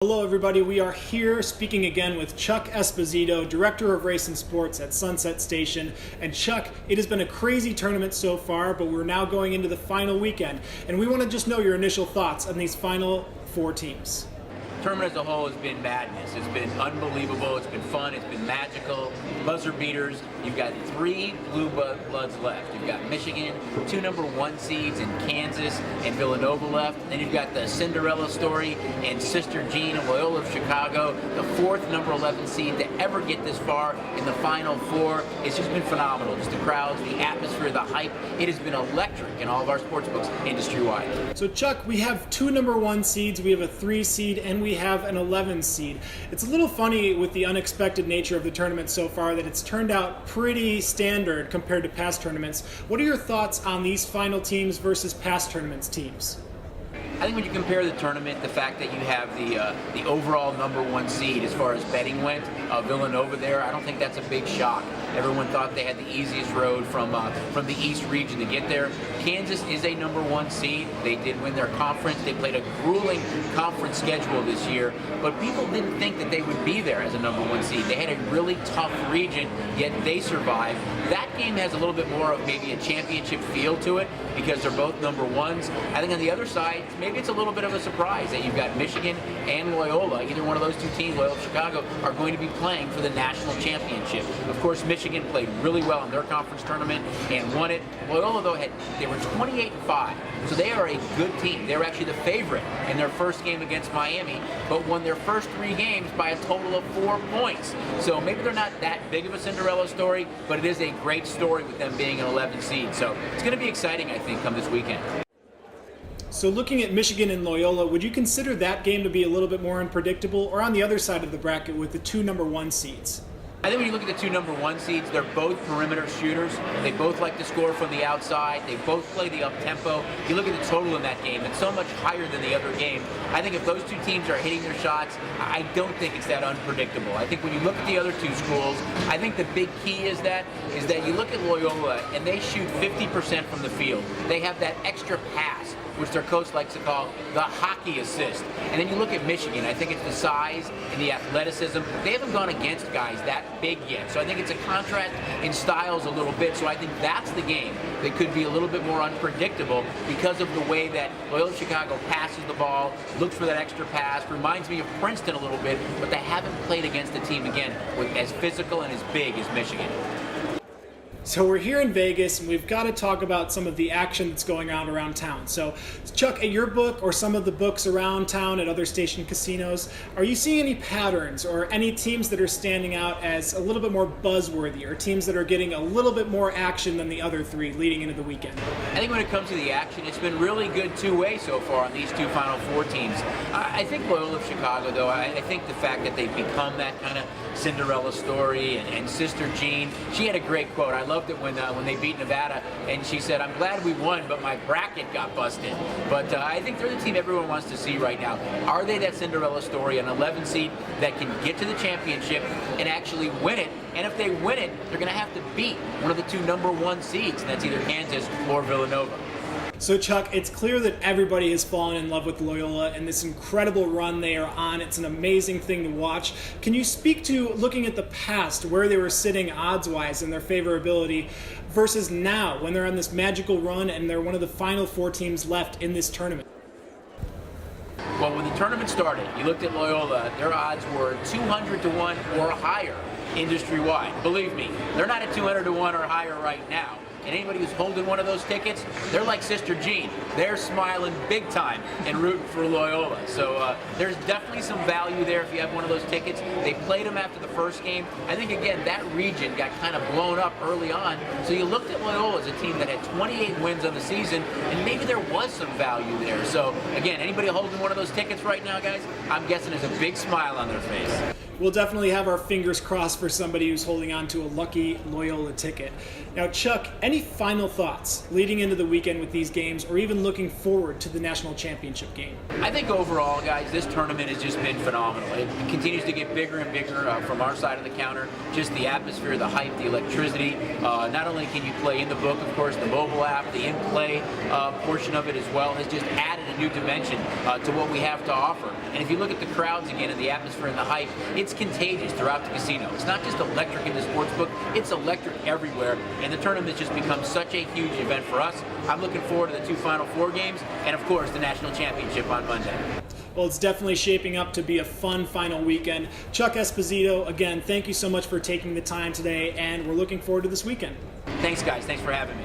Hello everybody, we are here speaking again with Chuck Esposito, Director of Race and Sports at Sunset Station. And Chuck, it has been a crazy tournament so far, but we're now going into the final weekend. And we want to just know your initial thoughts on these final four teams. The tournament as a whole has been madness. It's been unbelievable, it's been fun, it's been magical, buzzer beaters. You've got three blue bloods left. You've got Michigan, two number one seeds in Kansas and Villanova left. Then you've got the Cinderella story and Sister Jean and Loyola of Chicago, the fourth number 11 seed to ever get this far in the Final Four. It's just been phenomenal. Just the crowds, the atmosphere, the hype. It has been electric in all of our sportsbooks industry-wide. So Chuck, we have two number one seeds, we have a 3 seed, and we have an 11 seed. It's a little funny with the unexpected nature of the tournament so far that it's turned out pretty standard compared to past tournaments. What are your thoughts on these final teams versus past tournaments teams? I think when you compare the tournament, the fact that you have the overall number one seed as far as betting went, Villanova there, I don't think that's a big shock. Everyone thought they had the easiest road from the East region to get there. Kansas is a number one seed. They did win their conference. They played a grueling conference schedule this year, but people didn't think that they would be there as a number one seed. They had a really tough region, yet they survived. That game has a little bit more of maybe a championship feel to it because they're both number ones. I think on the other side, maybe it's a little bit of a surprise that you've got Michigan and Loyola, either one of those two teams, Loyola Chicago, are going to be playing for the national championship. Of course, Michigan played really well in their conference tournament and won it. Loyola, though, they were 28-5, so they are a good team. They were actually the favorite in their first game against Miami, but won their first 3 games by a total of 4 points. So maybe they're not that big of a Cinderella story, but it is a great story with them being an 11 seed. So it's going to be exciting, I think, come this weekend. So looking at Michigan and Loyola, would you consider that game to be a little bit more unpredictable, or on the other side of the bracket with the two number one seeds? I think when you look at the two number one seeds, they're both perimeter shooters. They both like to score from the outside. They both play the up-tempo. You look at the total in that game, it's so much higher than the other game. I think if those two teams are hitting their shots, I don't think it's that unpredictable. I think when you look at the other two schools, I think the big key is that you look at Loyola and they shoot 50% from the field. They have that extra pass, which their coach likes to call the hockey assist. And then you look at Michigan, I think it's the size and the athleticism. They haven't gone against guys that big yet. So I think it's a contrast in styles a little bit. So I think that's the game that could be a little bit more unpredictable because of the way that Loyola Chicago passes the ball, looks for that extra pass. Reminds me of Princeton a little bit, but they haven't played against a team, again, with as physical and as big as Michigan. So we're here in Vegas, and we've got to talk about some of the action that's going on around town. So Chuck, at your book or some of the books around town at other station casinos, are you seeing any patterns or any teams that are standing out as a little bit more buzzworthy, or teams that are getting a little bit more action than the other three leading into the weekend? I think when it comes to the action, it's been really good two-way so far on these two Final Four teams. I think Loyola of Chicago, though, I think the fact that they've become that kind of Cinderella story, and Sister Jean, she had a great quote. I loved it when they beat Nevada, and she said, "I'm glad we won, but my bracket got busted." But I think they're the team everyone wants to see right now. Are they that Cinderella story, an 11 seed that can get to the championship and actually win it? And if they win it, they're going to have to beat one of the two number one seeds, and that's either Kansas or Villanova. So Chuck, it's clear that everybody has fallen in love with Loyola and this incredible run they are on. It's an amazing thing to watch. Can you speak to, looking at the past, where they were sitting odds-wise in their favorability versus now when they're on this magical run and they're one of the final 4 teams left in this tournament? Well, when the tournament started, you looked at Loyola, their odds were 200 to 1 or higher industry-wide. Believe me, they're not at 200 to 1 or higher right now. And anybody who's holding one of those tickets, they're like Sister Jean. They're smiling big time and rooting for Loyola. So there's definitely some value there if you have one of those tickets. They played them after the first game. I think, again, that region got kind of blown up early on. So you looked at Loyola as a team that had 28 wins on the season, and maybe there was some value there. So, again, anybody holding one of those tickets right now, guys, I'm guessing there's a big smile on their face. We'll definitely have our fingers crossed for somebody who's holding on to a lucky Loyola ticket. Now, Chuck, any final thoughts leading into the weekend with these games, or even looking forward to the national championship game? I think overall, guys, this tournament has just been phenomenal. It continues to get bigger and bigger from our side of the counter. Just the atmosphere, the hype, the electricity. Not only can you play in the book, of course, the mobile app, the in-play portion of it as well has just added a new dimension to what we have to offer. And if you look at the crowds again and the atmosphere and the hype, it's contagious throughout the casino. It's not just electric in the sportsbook, it's electric everywhere, and the tournament just becomes such a huge event for us. I'm looking forward to the 2 Final Four games, and of course, the National Championship on Monday. Well, it's definitely shaping up to be a fun final weekend. Chuck Esposito, again, thank you so much for taking the time today, and we're looking forward to this weekend. Thanks, guys. Thanks for having me.